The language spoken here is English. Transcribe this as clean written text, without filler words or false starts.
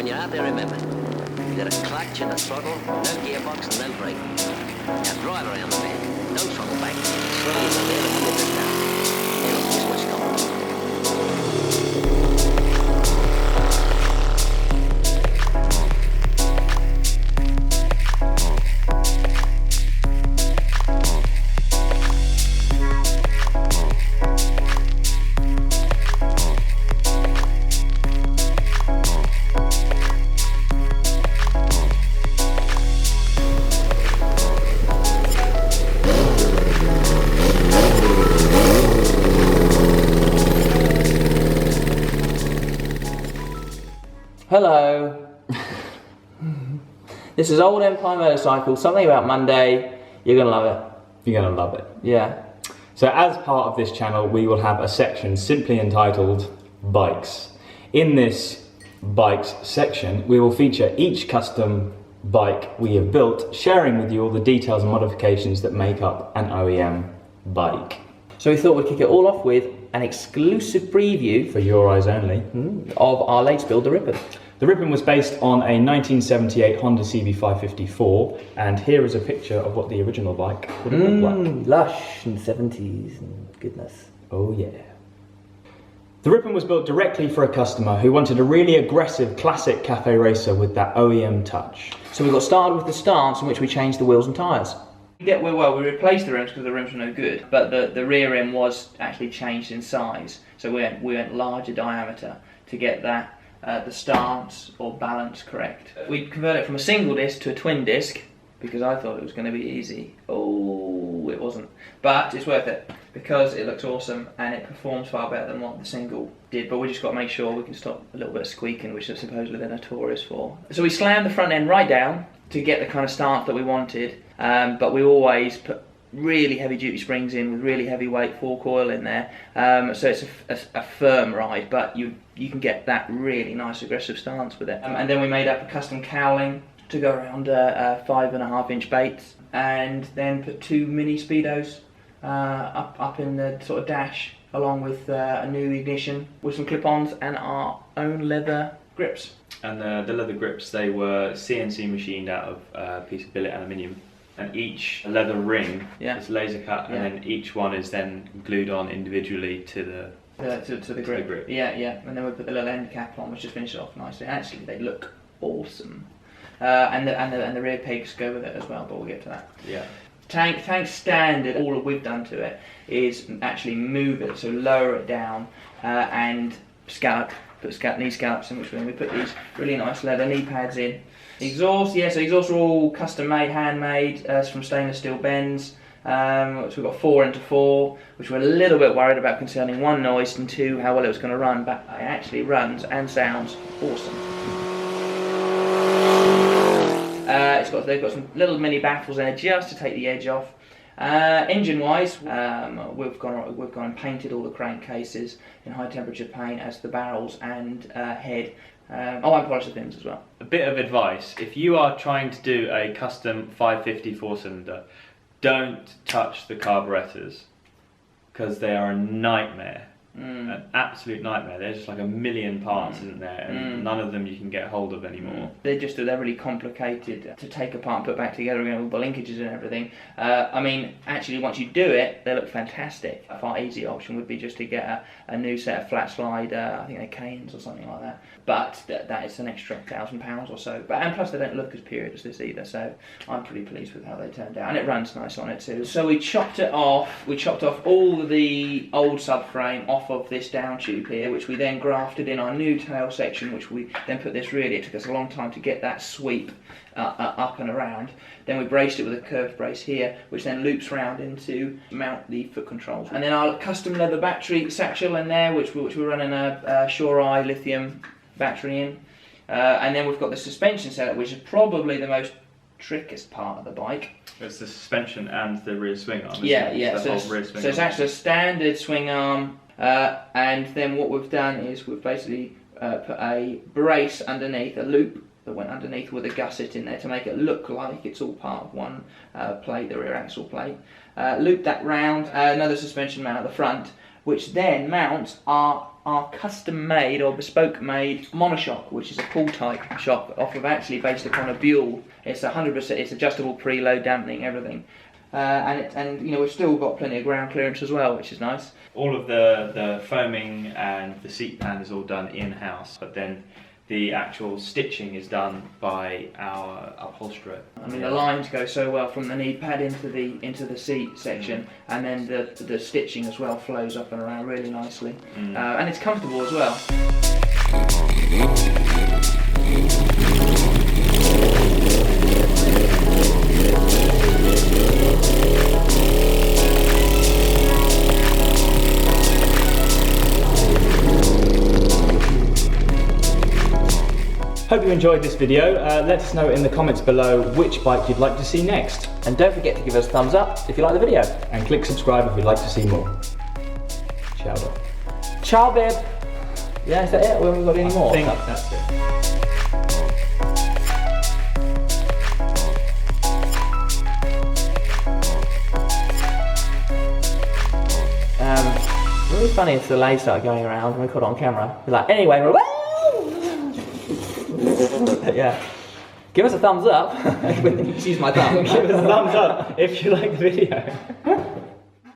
when you're out there, remember, you got a clutch and a throttle, no gearbox and no brake. Now drive around the bend, no throttle back, slowly from there and move it down. Now here's what's coming. Hello. This is Old Empire Motorcycle, something about Monday. You're going to love it. You're going to love it. Yeah. So as part of this channel, we will have a section simply entitled Bikes. In this Bikes section, we will feature each custom bike we have built, sharing with you all the details and modifications that make up an OEM bike. So we thought we'd kick it all off with an exclusive preview For your eyes only. of our latest build, the Ripon. The Ripon was based on a 1978 Honda CB550 and here is a picture of what the original bike would have looked like. Lush and 70s and goodness. Oh yeah. The Ripon was built directly for a customer who wanted a really aggressive classic cafe racer with that OEM touch. So we got started with the stance in which we changed the wheels and tyres. We replaced the rims because the rims were no good, but the rear rim was actually changed in size. So we went larger diameter to get that the stance or balance correct. We converted it from a single disc to a twin disc because I thought it was going to be easy. Oh, it wasn't. But it's worth it because it looks awesome and it performs far better than what the single did. But we just got to make sure we can stop a little bit of squeaking, which is supposedly they're notorious for. So we slammed the front end right down to get the kind of stance that we wanted. But we always put really heavy duty springs in with really heavyweight fork oil in there, so it's a firm ride, but you can get that really nice aggressive stance with it. And then we made up a custom cowling to go around 5.5 inch baits, and then put two mini speedos up in the sort of dash, along with a new ignition with some clip-ons and our own leather grips. And the leather grips, they were CNC machined out of a piece of billet aluminium. And each leather ring is laser cut, and then each one is then glued on individually to the grip. Yeah, and then we put the little end cap on, which just finished it off nicely. Actually, they look awesome, and the rear pegs go with it as well. But we'll get to that. Yeah. Tank standard. All that we've done to it is actually move it, so lower it down and scallop. Put knee scallops in, which we put these really nice leather knee pads in. Exhaust, so exhausts are all custom made, handmade, from stainless steel bends. So we've got 4x4, which we're a little bit worried about concerning one, noise, and two, how well it was going to run, but it actually runs and sounds awesome. They've got some little mini baffles in there just to take the edge off. Engine wise, we've gone and painted all the crankcases in high temperature paint as the barrels and head. And polished the fins as well. A bit of advice: if you are trying to do a custom 550 4-cylinder, don't touch the carburetors because they are a nightmare. An absolute nightmare. There's just like a million parts, isn't there? And none of them you can get hold of anymore. They're really complicated to take apart and put back together again with the linkages and everything. I mean, actually, once you do it, they look fantastic. A far easier option would be just to get a new set of flat slide, I think they're Canes or something like that. But that is an extra £1,000 or so. And plus, they don't look as period as this either. So I'm pretty pleased with how they turned out, and it runs nice on it too. So we chopped it off. We chopped off all the old subframe off of this down tube here, which we then grafted in our new tail section, which we then put this really, it took us a long time to get that sweep up and around. Then we braced it with a curved brace here, which then loops round into mount the foot controls. And then our custom leather battery satchel in there, which we're running a Sure Eye lithium battery in. And then we've got the suspension setup, which is probably the most trickiest part of the bike. It's the suspension and the rear swing arm. So it's actually a standard swing arm. And then what we've done is we've basically put a brace underneath, a loop that went underneath with a gusset in there to make it look like it's all part of one plate, the rear axle plate. Loop that round, another suspension mount at the front, which then mounts our custom-made or bespoke-made monoshock, which is a pull-type shock, actually based upon a Buell. It's 100%. It's adjustable preload, dampening, everything, and you know, we've still got plenty of ground clearance as well, which is nice. All of the foaming and the seat pan is all done in-house, but then the actual stitching is done by our upholsterer. I mean, the lines go so well from the knee pad into the seat section, and then the stitching as well flows up and around really nicely, and it's comfortable as well. Hope you enjoyed this video. Let us know in the comments below which bike you'd like to see next. And don't forget to give us a thumbs up if you like the video. And click subscribe if you'd like to see more. Ciao. Ciao, babe. Yeah, is that it? We haven't got any more. I think that's it. Really funny if the delay started going around and we caught it on camera. We're like, anyway, yeah. Give us a thumbs up. Excuse my thumb. Give us a thumbs up if you like the video.